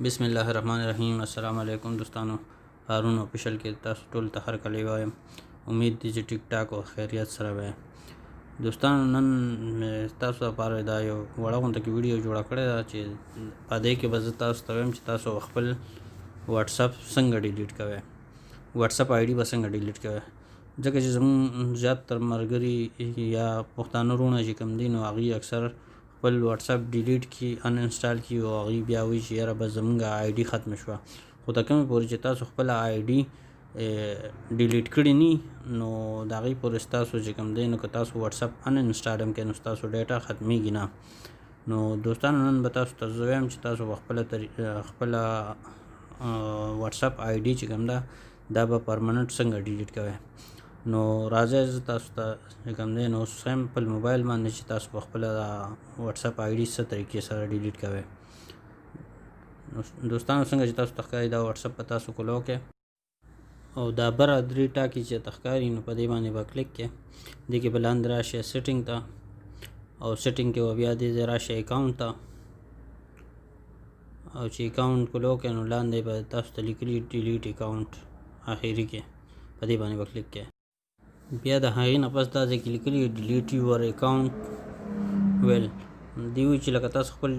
बिस्मिल्लाहिर्रहमानिर्रहीम। अस्सलाम वालेकुम दोस्तों, हारून ऑफिशियल के तासु टोल ته هرکلی وایم. امید دی چې ټیک ټاک او خیریت سره وای. دوستانو نن تاسو لپاره دا یو وړه غونډه کې ویډیو جوړه کړې ده چې په دې کې به زه تاسو ته وایم چې تاسو خپل واتس اپ څنګه ډیلیټ کوئ، واتس اپ آی ډي به څنګه ډیلیټ کوئ. ځکه چې زموږ زیاتره ملګري یا پښتانه وروڼه چې کوم دي نو هغوی اکثر خپل واتس اپ ډیلیټ کړي، ان انسټال کړي او هغوی بیا وایي چې یاره بس زموږ آی ډي ختمه شوه. خو تر کومې پورې چې تاسو خپله آی ډي ډیلیټ کړي نه نو د هغې پورې ستاسو چې کوم دی نو که تاسو واتس اپ ان انسټال هم کړئ نو ستاسو ډیټا ختمیږي نه. نو دوستانو نن به تاسو ته زه وایم چې تاسو خپله واتس اپ آی ډي چې کوم ده دا به پرمننټ څنګه ډیلیټ کوئ. نو راځئ زه تاسو ته چې کوم دی نو اوس ښیم په موبایل باندې چې تاسو په خپله واتس اپ آی ډي څه طریقې سره ډیلیټ کوئ. دوستانو څنګه چې تاسو ته ښکاري دا واتس اپ په تاسو کولو کې او دا بره درې ټاکې چې ته ښکاري نو په دې باندې به کلیک کړئ. دې کې به لاندې راشئ سیټینګ ته او سیټینګ کې به بیا دې ځای راشئ اکاونټ ته او چې اکاونټ کولو کې نو لاندې به تاسو ته لیکلي ډیلیټ اکاونټ اخري کې په دې باندې به کلیک کړئ. بیا د هغې نه پس دا ځای کې لیکلي ډیلیټ یور اکاونټ ویل دی وایي چې لکه تاسو خپل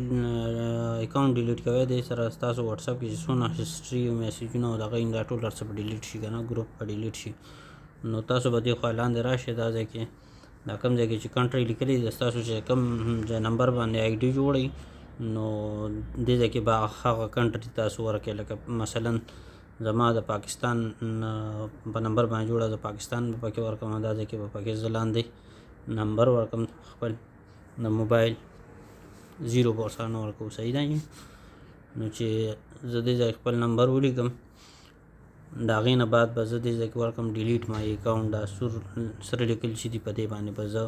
اکاونټ ډیلیټ کوئ دې سره ستاسو واتس اپ کې چې څونه هسټري او میسیجونه او دغه دا ټول هر څه به ډیلیټ شي که نه، ګروپ به ډیلیټ شي. نو تاسو به دې خوا لاندې راشئ دا ځای کې دا کوم ځای کې چې کنټري لیکلي د ستاسو چې کوم نمبر باندې آی ډي جوړئ نو دې ځای کې به هغه کنټري تاسو ورکړئ. لکه مثلا زما د پاکستان په نمبر باندې جوړه د پاکستان به پکې ورکړم، دا ځای کې به پکې زه لاندې نمبر ورکړم خپل د موبایل 0 به ورسره نه ورکوو. صحیح ده. نو چې زه دې ځای خپل نمبر ولیکم د هغې نه بعد به زه دې ځای کې ورکړم ډیلیټ مای اکاونټ، دا سره لیکل شي دي په دې باندې به زه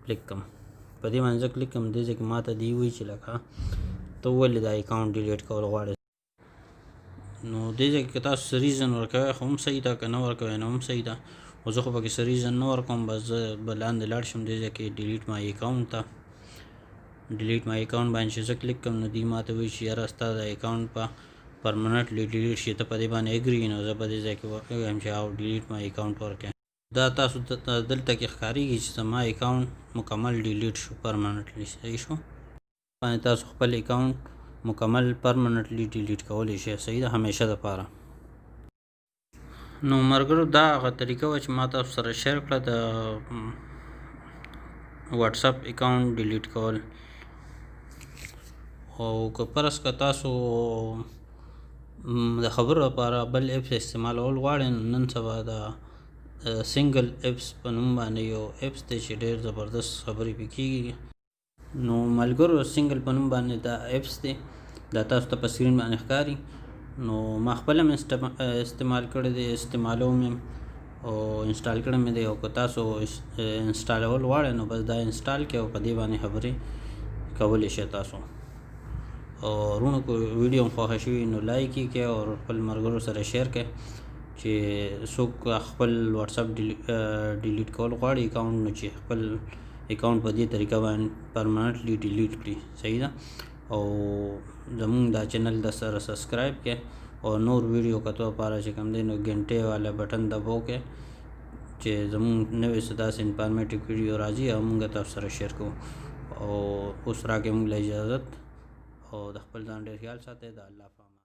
کلیک کړم. په دې باندې زه کلیک کړم دې ځای کې ما ته دې وایي چې لکه ته ولې دا اکاونټ ډیلیټ کول غواړې. نو دې ځای کې تاسو څه ریزن ورکوئ خو هم صحیح ده، که نه ورکوئ نو هم صحیح ده. خو زه خو پکې څه ریزن نه ورکوم، بس زه به لاندې لاړ شم دې ځای کې ډیلیټ مای اکاونټ ته. ډیلیټ مای اکاونټ باندې چې زه کلیک کړم نو دوی ما ته وایي چې یاره ستا د اکاونټ په پرمننټلی ډیلیټ شي، ته په دې باندې اګري نو زه په دې ځای کې وایم چې او ډیلیټ مای اکاونټ ورکړئ. دا تاسو دلته کې ښکارېږي چې زما اکاونټ مکمل ډیلیټ شو پرمننټلی. صحیح شو. باندې تاسو خپل اکاونټ مکمل پرمننټلی ډیلیټ کولی شئ. صحیح ده، همیشه دپاره. نو ملګرو دا هغه طریقه وه چې ما تاسو سره شیر کړه د واتس اپ اکاونټ ډیلیټ کول. او که فرض که تاسو د خبرو لپاره بل اپس استعمالول غواړئ نو نن سبا د سنګل اپس په نوم باندې یو اپس دی چې ډېر زبردست خبرې پې کېږي. نو ملګرو سنګل په نوم باندې دا اپس دی، دا تاسو ته په سکرین باندې ښکاري. نو ما خپل هم استعمال کړی دی، استعمالوم یم او انسټال کړی مې دی. او که تاسو انسټالول غواړئ نو بس دا انسټال کړئ او په دې باندې خبرې کولی شئ تاسو. او وروڼو که ویډیو هم خوښه شوي نو لایک یې کړئ او خپل ملګرو سره شیر کړئ چې څوک خپل واتس اپ ډیلیټ کول غواړي اکاونټ نو چې خپل اکاونټ په دې طریقه باندې پرمننټلی ډیلیټ کړي. صحیح ده. او زمونږ دا چینل د سره سبسکرایب کړئ او نور ویډیو کتو لپاره چې کوم دی نو ګنټې والا بټن دباو کړئ چې زمونږ نوې څه داسې انفارمیټیو ویډیو راځي او موږ تاسو سره شیر کوو. او اوس راکړئ موږ له اجازت او د خپل ځان ډېر خیال ساتئ. د الله په امان.